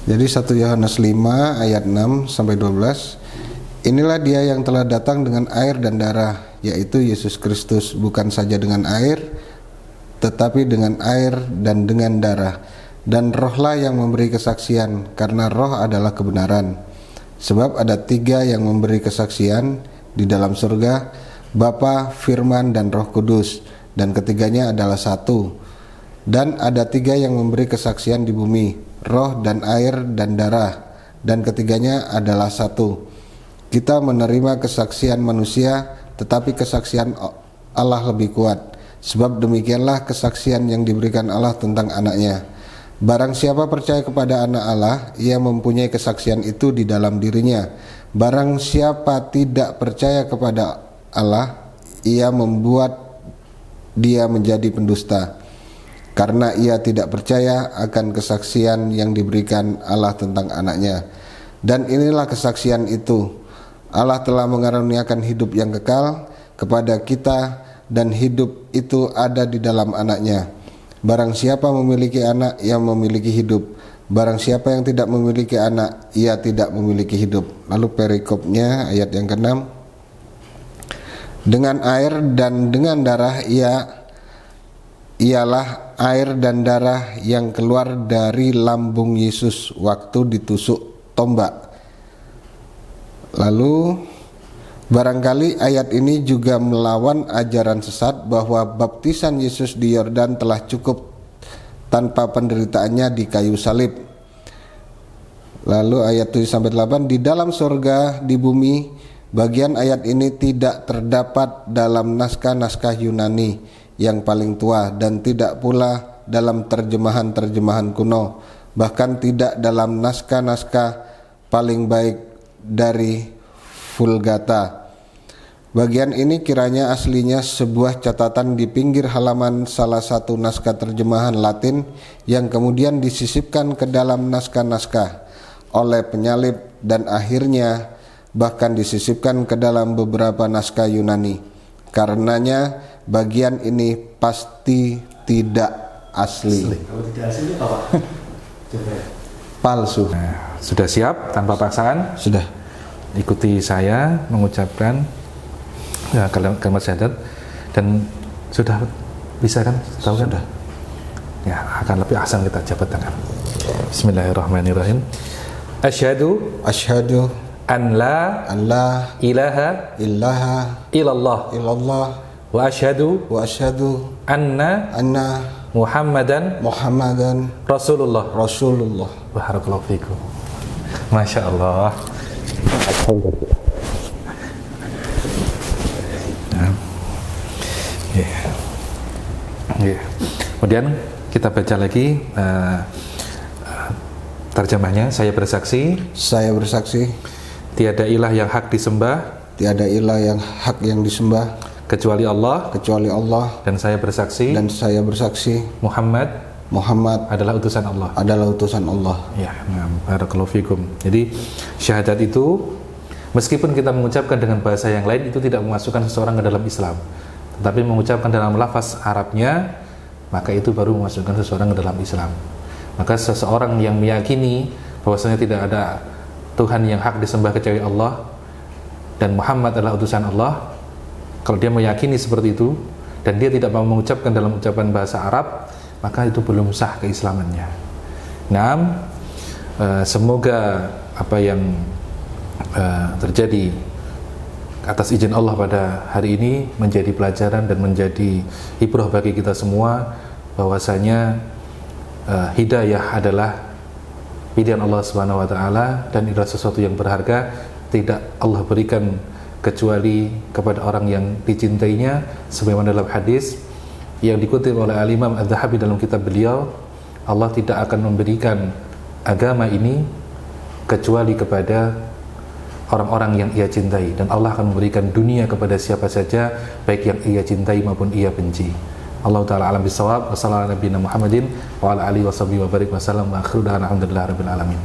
Jadi 1 Yohanes 5 ayat 6 sampai 12. Inilah dia yang telah datang dengan air dan darah, yaitu Yesus Kristus, bukan saja dengan air, tetapi dengan air dan dengan darah. Dan rohlah yang memberi kesaksian, karena roh adalah kebenaran. Sebab ada 3 yang memberi kesaksian di dalam surga, Bapa, Firman, dan Roh Kudus, dan ketiganya adalah satu. Dan ada 3 yang memberi kesaksian di bumi, roh dan air dan darah, dan ketiganya adalah satu. Kita menerima kesaksian manusia, tetapi kesaksian Allah lebih kuat. Sebab demikianlah kesaksian yang diberikan Allah tentang anaknya. Barang siapa percaya kepada anak Allah, ia mempunyai kesaksian itu di dalam dirinya. Barang siapa tidak percaya kepada Allah, ia membuat dia menjadi pendusta, karena ia tidak percaya akan kesaksian yang diberikan Allah tentang anaknya. Dan inilah kesaksian itu, Allah telah mengaruniakan hidup yang kekal kepada kita, dan hidup itu ada di dalam anaknya. Barang siapa memiliki anak, ia memiliki hidup. Barang siapa yang tidak memiliki anak, ia tidak memiliki hidup. Lalu perikopnya ayat yang ke-6. Dengan air dan dengan darah ialah air dan darah yang keluar dari lambung Yesus waktu ditusuk tombak. Lalu barangkali ayat ini juga melawan ajaran sesat bahwa baptisan Yesus di Yordan telah cukup tanpa penderitaannya di kayu salib. Lalu ayat 7-8, di dalam surga, di bumi, bagian ayat ini tidak terdapat dalam naskah-naskah Yunani yang paling tua, dan tidak pula dalam terjemahan-terjemahan kuno, bahkan tidak dalam naskah-naskah paling baik dari Vulgata. Bagian ini kiranya aslinya sebuah catatan di pinggir halaman salah satu naskah terjemahan Latin yang kemudian disisipkan ke dalam naskah-naskah oleh penyalib, dan akhirnya bahkan disisipkan ke dalam beberapa naskah Yunani. Karenanya bagian ini pasti tidak asli. Kalau tidak asli itu apa? Palsu. Nah, sudah siap tanpa paksaan? Sudah. Ikuti saya mengucapkan kalimat syahadat, dan sudah bisa kan? Tahu kan? Sudah. Ya, akan lebih ahsan kita jabat tangan. Bismillahirrahmanirrahim. Asyhadu an la ilaha illallah wa asyhadu anna Muhammadan Rasulullah. Barakallahu fikum. Masya Allah. Kemudian kita baca lagi terjemahnya. Saya bersaksi tiada ilah yang hak disembah kecuali Allah, dan saya bersaksi Muhammad adalah utusan Allah. Ya, barakallahu fikum. Jadi syahadat itu, meskipun kita mengucapkan dengan bahasa yang lain, itu tidak memasukkan seseorang ke dalam Islam. Tetapi mengucapkan dalam lafaz Arabnya, maka itu baru memasukkan seseorang ke dalam Islam. Maka seseorang yang meyakini bahwasanya tidak ada Tuhan yang hak disembah kecuali Allah, dan Muhammad adalah utusan Allah, kalau dia meyakini seperti itu dan dia tidak mau mengucapkan dalam ucapan bahasa Arab, maka itu belum sah keislamannya. Semoga apa yang terjadi atas izin Allah pada hari ini menjadi pelajaran dan menjadi ibrah bagi kita semua, bahwasanya hidayah adalah pilihan Allah Subhanahu wa taala, dan adalah sesuatu yang berharga, tidak Allah berikan kecuali kepada orang yang dicintainya, sebagaimana dalam hadis yang dikutip oleh Al-Imam Az-Zahabi dalam kitab beliau, Allah tidak akan memberikan agama ini kecuali kepada orang-orang yang ia cintai, dan Allah akan memberikan dunia kepada siapa saja, baik yang ia cintai maupun ia benci. Allah taala alam bisawab. Wassallallahu ala nabiyina Muhammadin wa ala alihi washabihi wa barik wasallam wa akhiru da'wana alhamdulillahi rabbil alamin.